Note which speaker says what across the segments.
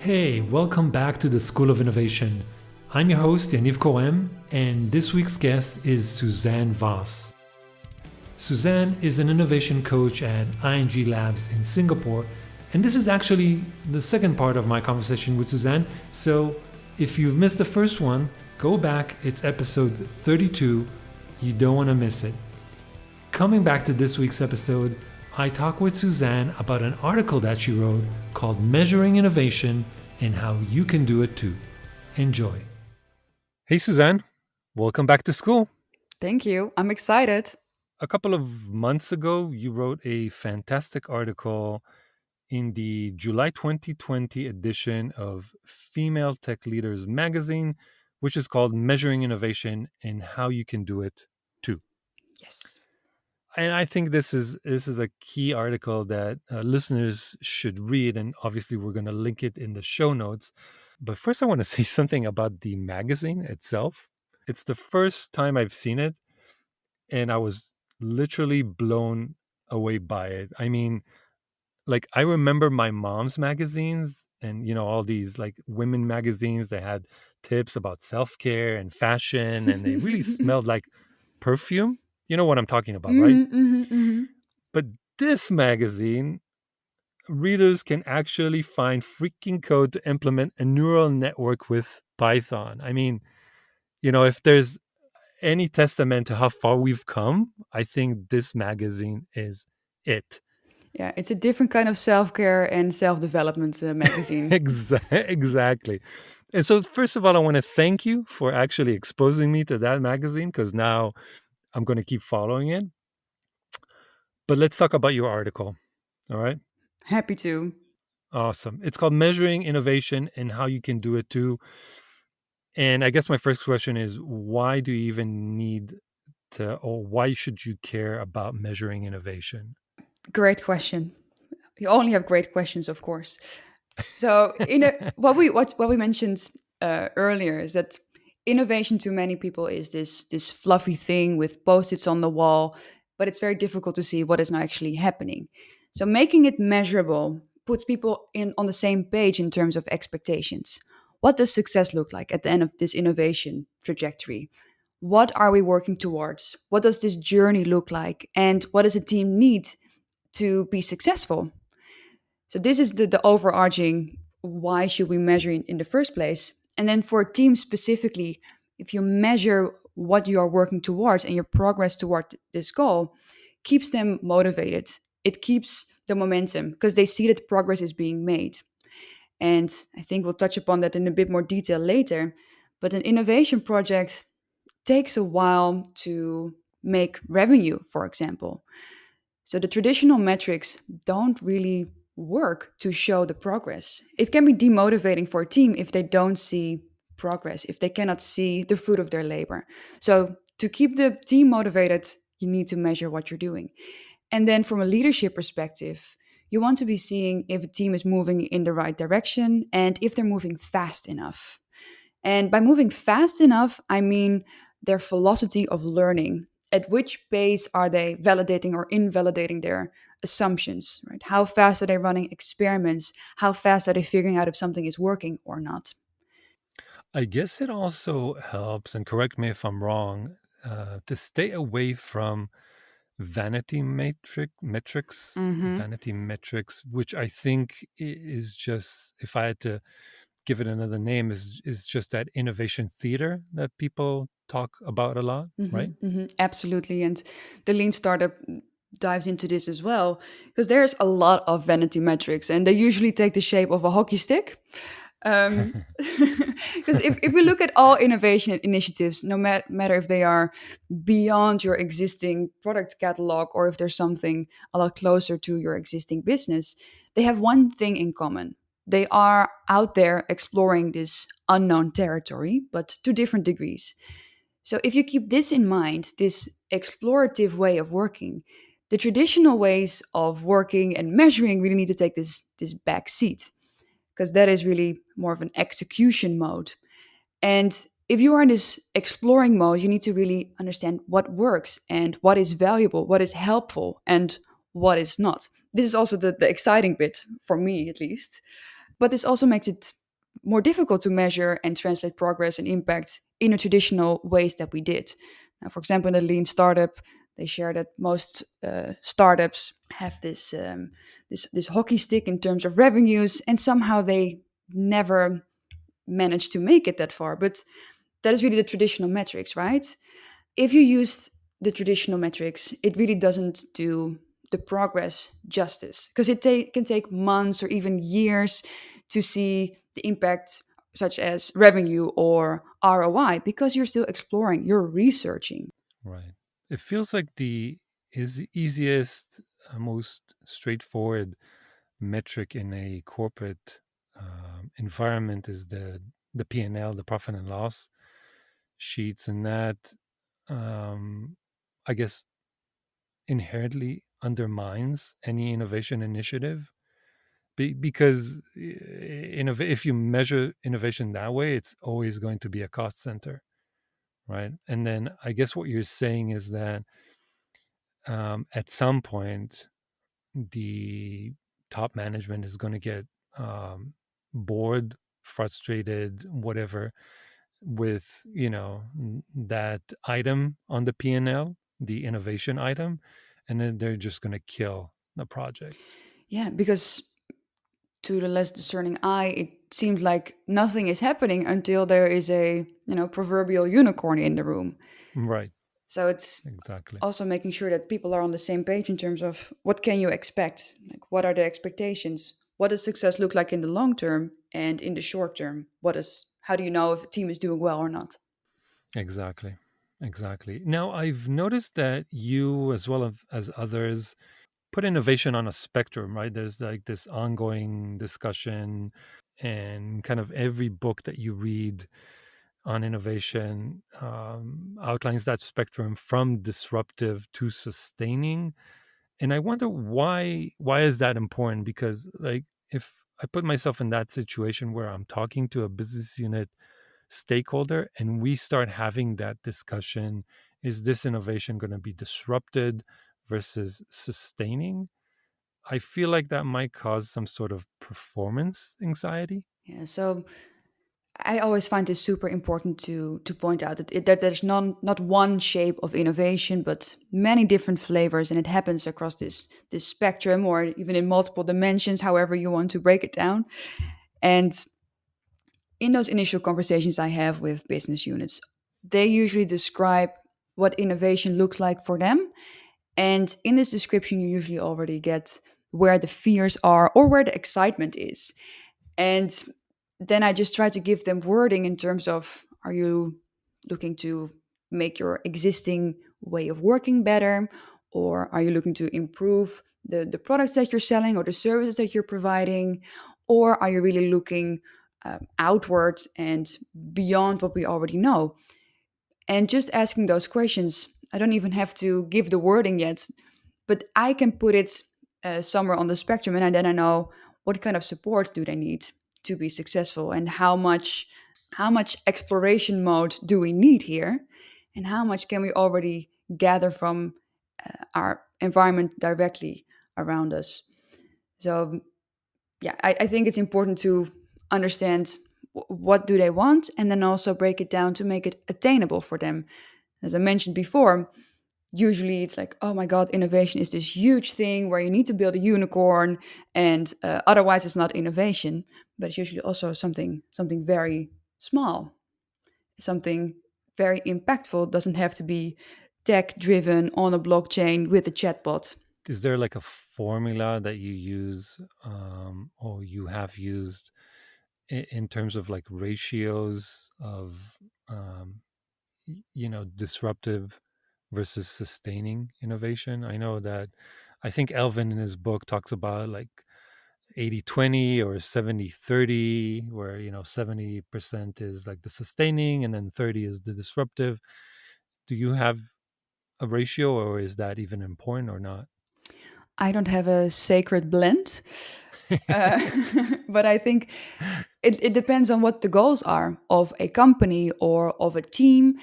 Speaker 1: Hey, welcome back to the School of Innovation. I'm your host, Yaniv and this week's guest is Suzanne Vos. Suzanne is an innovation coach at ING Labs in Singapore, and this is actually the second part of my conversation with Suzanne. So if you've missed the first one, go back, it's episode 32. You don't want to miss it. Coming back to this week's episode, I talk with Suzanne about an article that she wrote called Measuring Innovation and How You Can Do It Too. Enjoy. Hey, Suzanne. Welcome back to school.
Speaker 2: Thank you. I'm excited.
Speaker 1: A couple of months ago, you wrote a fantastic article in the July 2020 edition of Female Tech Leaders magazine, which is called Measuring Innovation and How You Can Do It Too.
Speaker 2: Yes.
Speaker 1: And I think this is a key article that listeners should read. And obviously, we're going to link it in the show notes. But first, I want to say something about the magazine itself. It's the first time I've seen it, and I was literally blown away by it. I mean, like, I remember my mom's magazines and, you know, all these like women magazines that had tips about self-care and fashion, and they really smelled like perfume. You know what I'm talking about, right? But this magazine, readers can actually find freaking code to implement a neural network with Python. I mean, you know, if there's any testament to how far we've come, I think this magazine is it.
Speaker 2: Yeah, it's a different kind of self-care and self-development magazine.
Speaker 1: Exactly. And so, first of all, I want to thank you for actually exposing me to that magazine, because now I'm going to keep following it. But let's talk about your article. All right.
Speaker 2: Happy to.
Speaker 1: Awesome. It's called Measuring Innovation and How You Can Do It Too. And I guess my first question is, why do you even need to, or why should you care about measuring innovation?
Speaker 2: Great question. You only have great questions, of course. So, what we mentioned earlier is that innovation to many people is this fluffy thing with post-its on the wall, but it's very difficult to see what is now actually happening. So making it measurable puts people on the same page in terms of expectations. What does success look like at the end of this innovation trajectory? What are we working towards? What does this journey look like? And what does a team need to be successful? So this is the overarching why should we measure in the first place? And then for a team specifically, if you measure what you are working towards and your progress toward this goal, keeps them motivated. It keeps the momentum because they see that progress is being made. And I think we'll touch upon that in a bit more detail later. But an innovation project takes a while to make revenue, for example. So the traditional metrics don't really work to show the progress. It can be demotivating for a team if they don't see progress, if they cannot see the fruit of their labor. So to keep the team motivated, you need to measure what you're doing. And then from a leadership perspective, you want to be seeing if a team is moving in the right direction and if they're moving fast enough. And by moving fast enough, I mean their velocity of learning. At which pace are they validating or invalidating their assumptions, right? How fast are they running experiments? How fast are they figuring out if something is working or not?
Speaker 1: I guess it also helps, and correct me if I'm wrong, to stay away from vanity
Speaker 2: Mm-hmm.
Speaker 1: vanity metrics, which I think is just, if I had to give it another name, is just that innovation theater that people talk about a lot, right?
Speaker 2: Absolutely. And the lean startup dives into this as well because there's a lot of vanity metrics and they usually take the shape of a hockey stick. Because if we look at all innovation initiatives, no matter if they are beyond your existing product catalog or if there's something a lot closer to your existing business, they have one thing in common. They are out there exploring this unknown territory, but to different degrees. So if you keep this in mind, this explorative way of working, the traditional ways of working and measuring really need to take this back seat, because that is really more of an execution mode. And if you are in this exploring mode, you need to really understand what works and what is valuable, what is helpful, and what is not. This is also the exciting bit, for me at least. But this also makes it more difficult to measure and translate progress and impact in the traditional ways that we did. Now, for example, in the lean startup, they share that most startups have this hockey stick in terms of revenues, and somehow they never manage to make it that far. But that is really the traditional metrics, right? If you use the traditional metrics, it really doesn't do the progress justice, because can take months or even years to see the impact, such as revenue or ROI, because you're still exploring, you're researching.
Speaker 1: Right. It feels like the is easiest, most straightforward metric in a corporate environment is the P&L, the profit and loss sheets, and that I guess inherently undermines any innovation initiative. Because if you measure innovation that way, it's always going to be a cost center, right? And then I guess what you're saying is that at some point the top management is going to get um, bored, frustrated, whatever, with that item on the P&L, the innovation item, and then they're just going to kill the project.
Speaker 2: Yeah, because to the less discerning eye, it seems like nothing is happening until there is a proverbial unicorn in the room.
Speaker 1: Right.
Speaker 2: So it's
Speaker 1: Exactly.
Speaker 2: also making sure that people are on the same page in terms of what can you expect, like what are the expectations, what does success look like in the long term, and in the short term, how do you know if a team is doing well or not?
Speaker 1: Exactly. Exactly. Now, I've noticed that you, as well as others, put innovation on a spectrum, right? There's like this ongoing discussion, and kind of every book that you read on innovation outlines that spectrum from disruptive to sustaining. And I wonder why is that important? Because, like, if I put myself in that situation where I'm talking to a business unit stakeholder and we start having that discussion, is this innovation going to be disrupted versus sustaining? I feel like that might cause some sort of performance anxiety.
Speaker 2: Yeah, so I always find this super important to point out that there's not one shape of innovation, but many different flavors, and it happens across this spectrum, or even in multiple dimensions, however you want to break it down. And in those initial conversations I have with business units, they usually describe what innovation looks like for them. And in this description, you usually already get where the fears are or where the excitement is. And then I just try to give them wording in terms of, are you looking to make your existing way of working better? Or are you looking to improve the products that you're selling or the services that you're providing? Or are you really looking outwards and beyond what we already know? And just asking those questions, I don't even have to give the wording yet, but I can put it somewhere on the spectrum, and then I know what kind of support do they need to be successful, and how much exploration mode do we need here, and how much can we already gather from our environment directly around us. So yeah, I think it's important to understand what do they want, and then also break it down to make it attainable for them. As I mentioned before, usually it's like, oh my god, innovation is this huge thing where you need to build a unicorn, and otherwise it's not innovation. But it's usually also something very small, something very impactful. Doesn't have to be tech driven on a blockchain with a chatbot.
Speaker 1: Is there like a formula that you use, or you have used, in terms of like ratios of disruptive versus sustaining innovation? I know that I think Elvin in his book talks about like 80-20 or 70-30, where 70% is like the sustaining and then 30 is the disruptive. Do you have a ratio, or is that even important or not?
Speaker 2: I don't have a sacred blend, uh, but I think it depends on what the goals are of a company or of a team.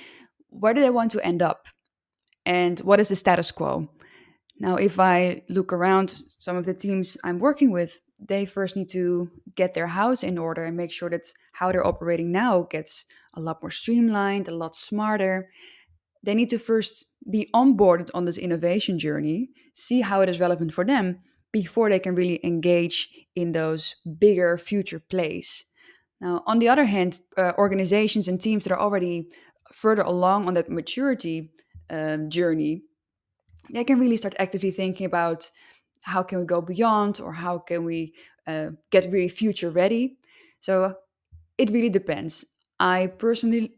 Speaker 2: Where do they want to end up? And what is the status quo? Now, if I look around some of the teams I'm working with, they first need to get their house in order and make sure that how they're operating now gets a lot more streamlined, a lot smarter. They need to first be onboarded on this innovation journey, see how it is relevant for them before they can really engage in those bigger future plays. Now, on the other hand, organizations and teams that are already further along on that maturity journey, they can really start actively thinking about how can we go beyond, or how can we get really future ready. So it really depends. I personally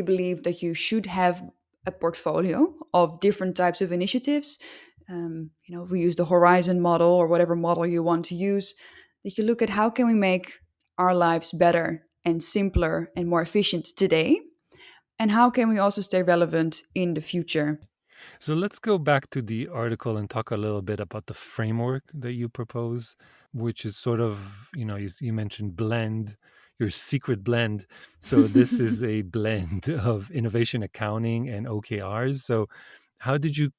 Speaker 2: believe that you should have a portfolio of different types of initiatives. If we use the horizon model or whatever model you want to use, that you look at how can we make our lives better and simpler and more efficient today, and how can we also stay relevant in the future.
Speaker 1: So let's go back to the article and talk a little bit about the framework that you propose, which is sort of, you mentioned blend, your secret blend. So this is a blend of innovation accounting and OKRs. So how did you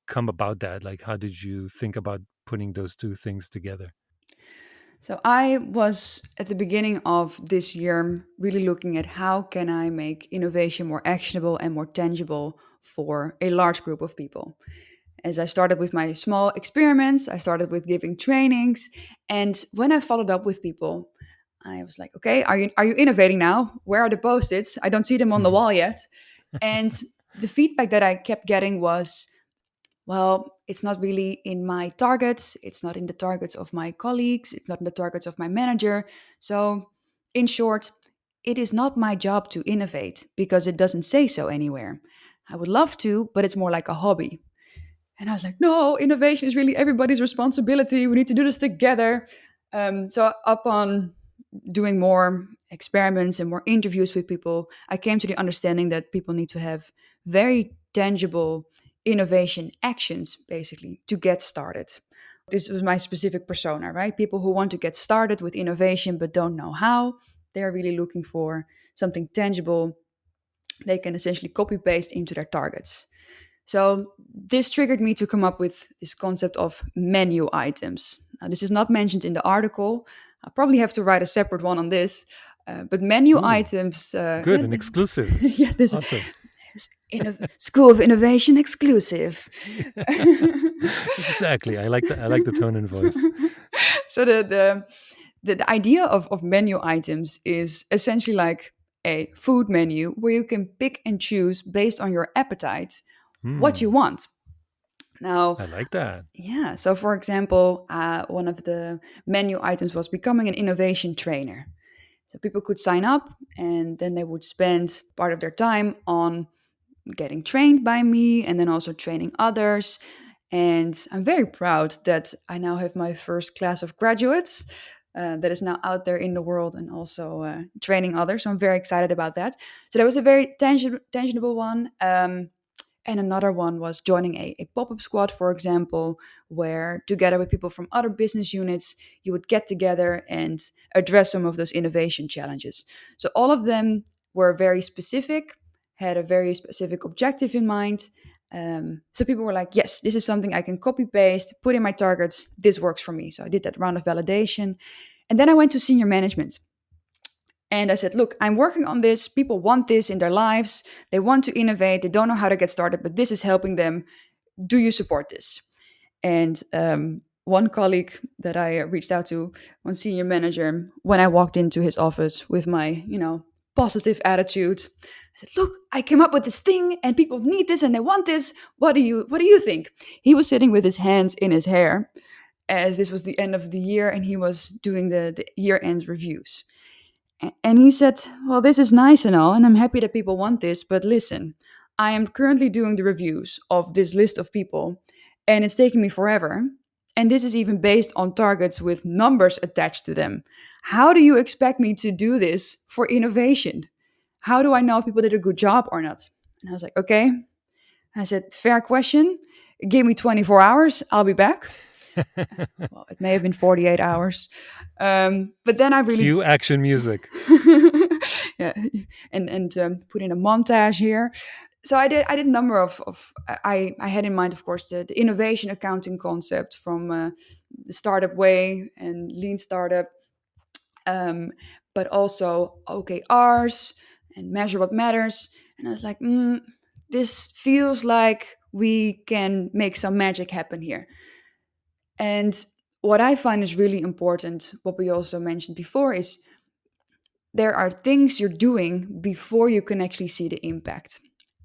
Speaker 1: come about that? Like, how did you think about putting those two things together?
Speaker 2: So I was at the beginning of this year really looking at how can I make innovation more actionable and more tangible for a large group of people. As I started with my small experiments, I started with giving trainings, and when I followed up with people, I was like, "Okay, are you innovating now? Where are the post-its? I don't see them on the wall yet." And the feedback that I kept getting was, well, it's not really in my targets. It's not in the targets of my colleagues. It's not in the targets of my manager. So, in short, it is not my job to innovate because it doesn't say so anywhere. I would love to, but it's more like a hobby. And I was like, no, innovation is really everybody's responsibility. We need to do this together. So, upon doing more experiments and more interviews with people, I came to the understanding that people need to have very tangible innovation actions, basically, to get started. This was my specific persona, right? People who want to get started with innovation but don't know how. They're really looking for something tangible they can essentially copy paste into their targets. So this triggered me to come up with this concept of menu items. Now, this is not mentioned in the article. I'll probably have to write a separate one on this. But menu
Speaker 1: Ooh,
Speaker 2: items,
Speaker 1: good, an exclusive.
Speaker 2: yeah, this
Speaker 1: Awesome.
Speaker 2: is School of Innovation exclusive.
Speaker 1: Exactly. I like the tone and voice.
Speaker 2: So the idea of menu items is essentially like a food menu where you can pick and choose based on your appetite what you
Speaker 1: Hmm.
Speaker 2: want. Now,
Speaker 1: I like that.
Speaker 2: yeah. So, for example, one of the menu items was becoming an innovation trainer. So people could sign up, and then they would spend part of their time on getting trained by me, and then also training others. And I'm very proud that I now have my first class of graduates that is now out there in the world and also training others. So I'm very excited about that. So that was a very tangible one. And another one was joining a pop up squad, for example, where together with people from other business units, you would get together and address some of those innovation challenges. So all of them were very specific, had a very specific objective in mind. So people were like, yes, this is something I can copy paste, put in my targets. This works for me. So I did that round of validation. And then I went to senior management. And I said, look, I'm working on this. People want this in their lives. They want to innovate. They don't know how to get started, but this is helping them. Do you support this? And one colleague that I reached out to, one senior manager, when I walked into his office with my, positive attitude, I said, look, I came up with this thing and people need this and they want this. What do you think? He was sitting with his hands in his hair as this was the end of the year and he was doing the year end reviews. And he said, well, this is nice and all, and I'm happy that people want this, but listen, I am currently doing the reviews of this list of people, and it's taking me forever. And this is even based on targets with numbers attached to them. How do you expect me to do this for innovation? How do I know if people did a good job or not? And I was like, okay. I said, fair question. Give me 24 hours. I'll be back. Well, it may have been 48 hours. But then I really
Speaker 1: Cue action music.
Speaker 2: yeah, and put in a montage here. So I did a number of I had in mind, of course, the innovation accounting concept from the startup way and lean startup, um, but also OKRs and measure what matters. And I was like, this feels like we can make some magic happen here. And what I find is really important, what we also mentioned before, is there are things you're doing before you can actually see the impact.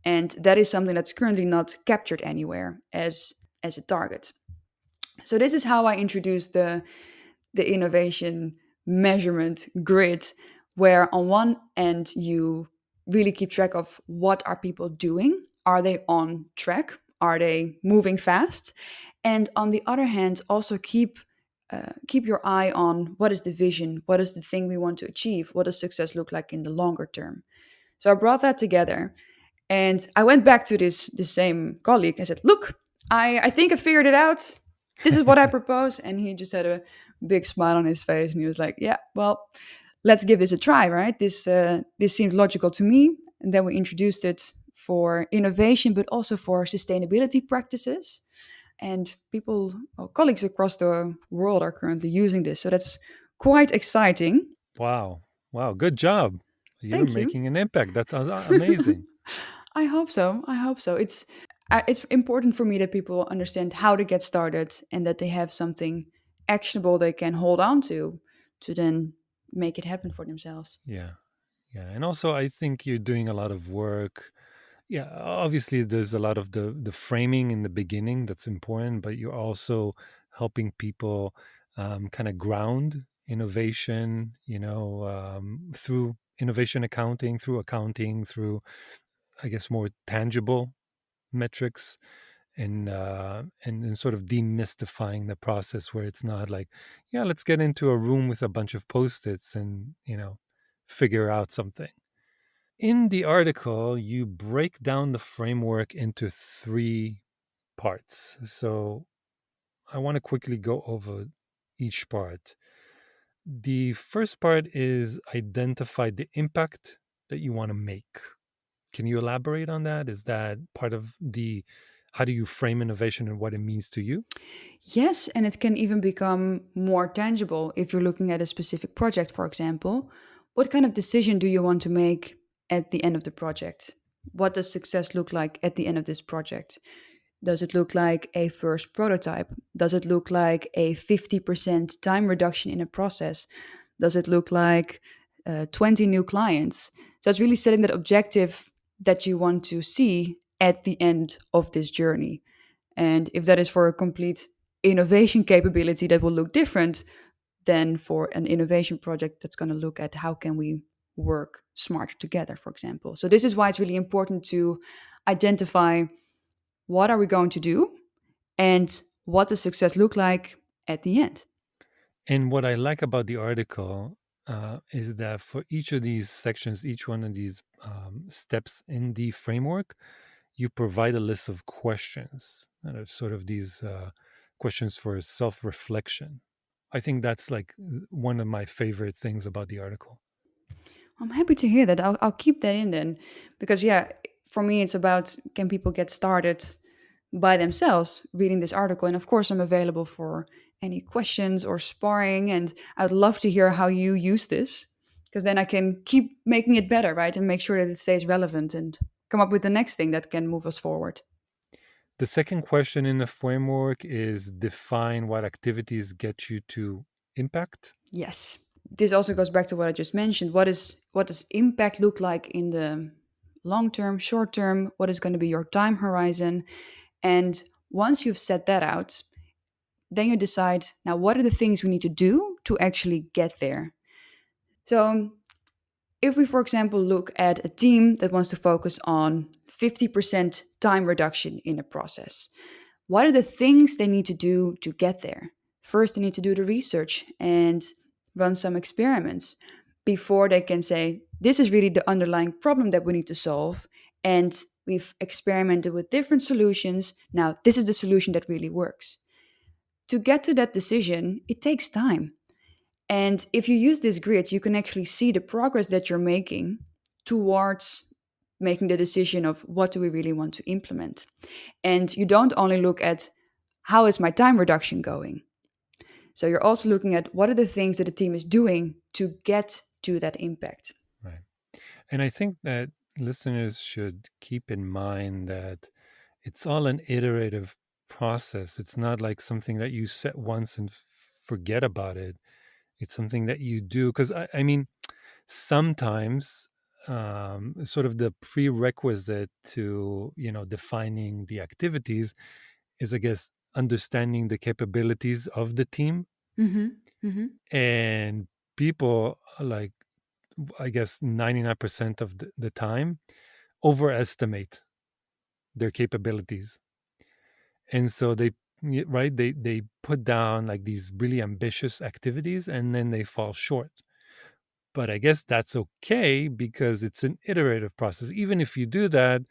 Speaker 2: And that is something that's currently not captured anywhere as a target. So this is how I introduced the innovation measurement grid, where on one end you really keep track of what are people doing, are they on track, are they moving fast, and on the other hand also keep your eye on what is the vision, what is the thing we want to achieve, what does success look like in the longer term. So I brought that together, and I went back to this same colleague. I said, look, I think I figured it out. This is what I propose. And he just had a big smile on his face. And he was like, yeah, well, let's give this a try, right? This seemed logical to me. And then we introduced it for innovation, but also for sustainability practices. And people, well, colleagues across the world are currently using this. So that's quite exciting.
Speaker 1: Wow. Wow. Good job. You're
Speaker 2: Thank you.
Speaker 1: making an impact. That's amazing.
Speaker 2: I hope so. I hope so. It's important for me that people understand how to get started and that they have something actionable they can hold on to then make it happen for themselves.
Speaker 1: Yeah. Yeah. And also, I think you're doing a lot of work. Yeah. Obviously, there's a lot of the framing in the beginning that's important, but you're also helping people kind of ground innovation, through innovation accounting, through, I guess, more tangible metrics and sort of demystifying the process where it's not like, yeah, let's get into a room with a bunch of post-its and figure out something. In the article you break down the framework into three parts, so I want to quickly go over each part. The first part is identify the impact that you want to make. Can you elaborate on that? Is that part of the how do you frame innovation and what it means to you?
Speaker 2: Yes, and it can even become more tangible if you're looking at a specific project, for example. What kind of decision do you want to make at the end of the project? What does success look like at the end of this project? Does it look like a first prototype? Does it look like a 50% time reduction in a process? Does it look like 20 new clients? So it's really setting that objective that you want to see at the end of this journey. And if that is for a complete innovation capability, that will look different than for an innovation project that's going to look at how can we work smarter together, for example. So this is why it's really important to identify what are we going to do and what does success look like at the end.
Speaker 1: And what I like about the article is that for each of these sections, each one of these steps in the framework, you provide a list of questions that are sort of these questions for self reflection. I think that's like one of my favorite things about the article.
Speaker 2: I'm happy to hear that. I'll keep that in then. Because, yeah, for me, it's about can people get started by themselves reading this article? And of course, I'm available for any questions or sparring. And I'd love to hear how you use this because then I can keep making it better, right? And make sure that it stays relevant and come up with the next thing that can move us forward.
Speaker 1: The second question in the framework is define what activities get you to impact.
Speaker 2: Yes. This also goes back to what I just mentioned. What does impact look like in the long term, short term? What is going to be your time horizon? And once you've set that out, then you decide now what are the things we need to do to actually get there. So If we, for example, look at a team that wants to focus on 50% time reduction in a process, what are the things they need to do to get there? First, they need to do the research and run some experiments before they can say, this is really the underlying problem that we need to solve. And we've experimented with different solutions. Now, this is the solution that really works. To get to that decision, it takes time. And if you use this grid, you can actually see the progress that you're making towards making the decision of what do we really want to implement. And you don't only look at how is my time reduction going. So you're also looking at what are the things that the team is doing to get to that impact.
Speaker 1: Right. And I think that listeners should keep in mind that it's all an iterative process. It's not like something that you set once and forget about it. It's something that you do. Because, I mean, sometimes sort of the prerequisite to, defining the activities is, I guess, understanding the capabilities of the team.
Speaker 2: Mm-hmm. Mm-hmm.
Speaker 1: And people, like, I guess 99% of the time, overestimate their capabilities. And so right, they put down like these really ambitious activities and then they fall short. But I guess that's okay because it's an iterative process. Even if you do that,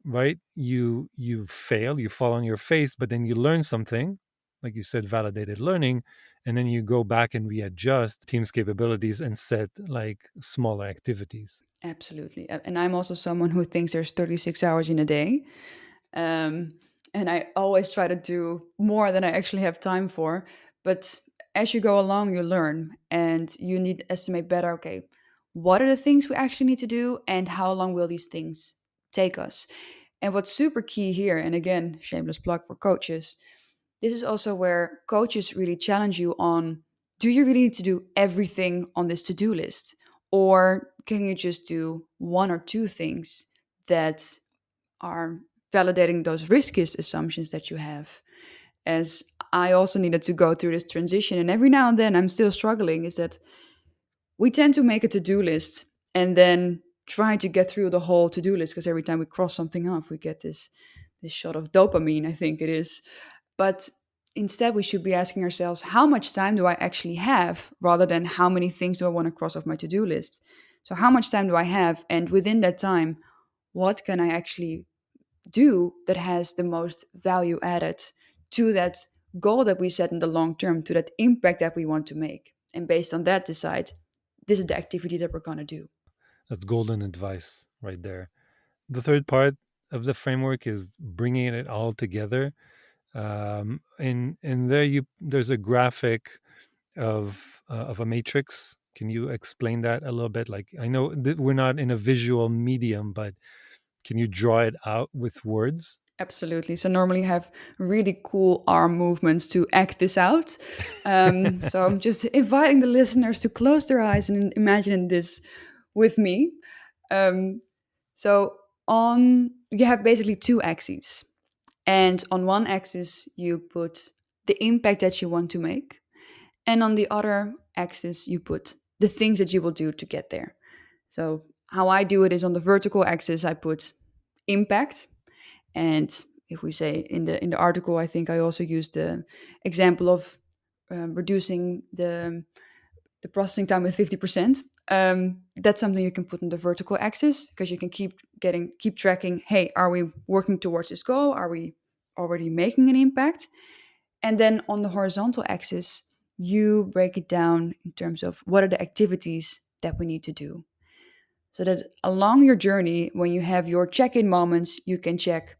Speaker 1: right, you fail, you fall on your face, but then you learn something, like you said, validated learning, and then you go back and readjust team's capabilities and set like smaller activities.
Speaker 2: Absolutely. And I'm also someone who thinks there's 36 hours in a day. Um, and I always try to do more than I actually have time for. But as you go along, you learn and you need to estimate better, okay, what are the things we actually need to do and how long will these things take us? And what's super key here, and again, shameless plug for coaches, this is also where coaches really challenge you on, do you really need to do everything on this to do list? Or can you just do one or two things that are validating those riskiest assumptions that you have? As I also needed to go through this transition, and every now and then I'm still struggling, is that we tend to make a to-do list and then try to get through the whole to-do list because every time we cross something off we get this shot of dopamine, I think it is. But instead we should be asking ourselves, how much time do I actually have, rather than how many things do I want to cross off my to-do list. So how much time do I have, and within that time, what can I actually do that has the most value added to that goal that we set in the long term, to that impact that we want to make, and based on that decide, this is the activity that we're going to do.
Speaker 1: That's golden advice right there. The third part of the framework is bringing it all together. And there there's a graphic of a matrix. Can you explain that a little bit? Like, I know that we're not in a visual medium, but can you draw it out with words?
Speaker 2: Absolutely. So normally I have really cool arm movements to act this out. So I'm just inviting the listeners to close their eyes and imagine this with me. Um, so on you have basically two axes, and on one axis you put the impact that you want to make, and on the other axis you put the things that you will do to get there. So how I do it is, on the vertical axis I put impact. And if we say in the article, I think I also used the example of reducing the processing time with 50%. That's something you can put on the vertical axis, because you can keep tracking. Hey, are we working towards this goal? Are we already making an impact? And then on the horizontal axis, you break it down in terms of what are the activities that we need to do. So that along your journey, when you have your check-in moments, you can check,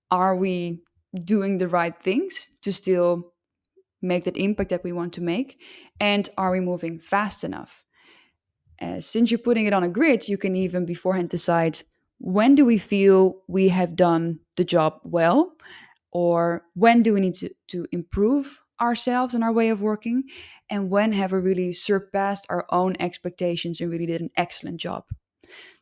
Speaker 2: are we doing the right things to still make that impact that we want to make? And are we moving fast enough? Since you're putting it on a grid, you can even beforehand decide, when do we feel we have done the job well? Or when do we need to improve ourselves and our way of working? And when have we really surpassed our own expectations and really did an excellent job?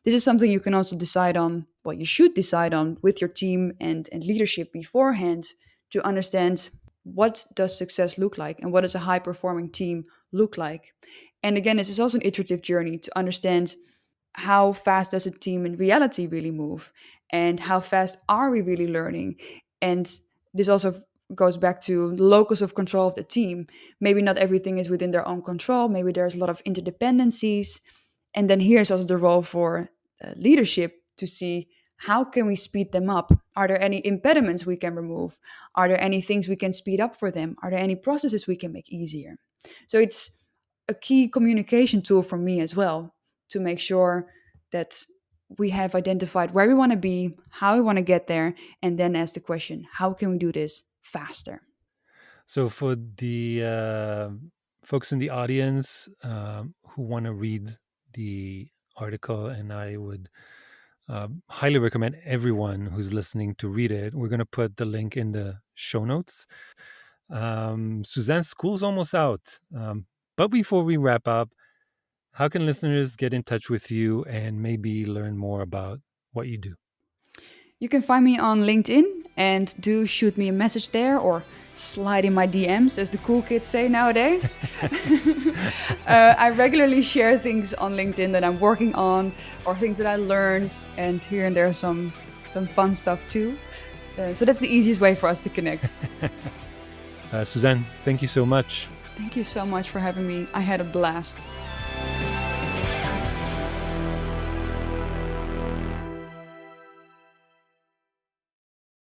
Speaker 2: This is something you can also decide on, well, you should decide on with your team and leadership beforehand, to understand, what does success look like and what does a high performing team look like. And again, this is also an iterative journey to understand, how fast does a team in reality really move, and how fast are we really learning? And this also goes back to the locus of control of the team. Maybe not everything is within their own control, maybe there's a lot of interdependencies. And then here's also the role for leadership to see, how can we speed them up? Are there any impediments we can remove? Are there any things we can speed up for them? Are there any processes we can make easier? So it's a key communication tool for me as well, to make sure that we have identified where we want to be, how we want to get there, and then ask the question, how can we do this faster?
Speaker 1: So for the folks in the audience who want to read the article, and I would highly recommend everyone who's listening to read it. We're going to put the link in the show notes. Suzanne's school's almost out. But before we wrap up, how can listeners get in touch with you and maybe learn more about what you do?
Speaker 2: You can find me on LinkedIn, and do shoot me a message there, or slide in my DMs, as the cool kids say nowadays. I regularly share things on LinkedIn that I'm working on, or things that I learned, and here and there some fun stuff too. So that's the easiest way for us to connect.
Speaker 1: Suzanne, thank you so much.
Speaker 2: Thank you so much for having me. I had a blast.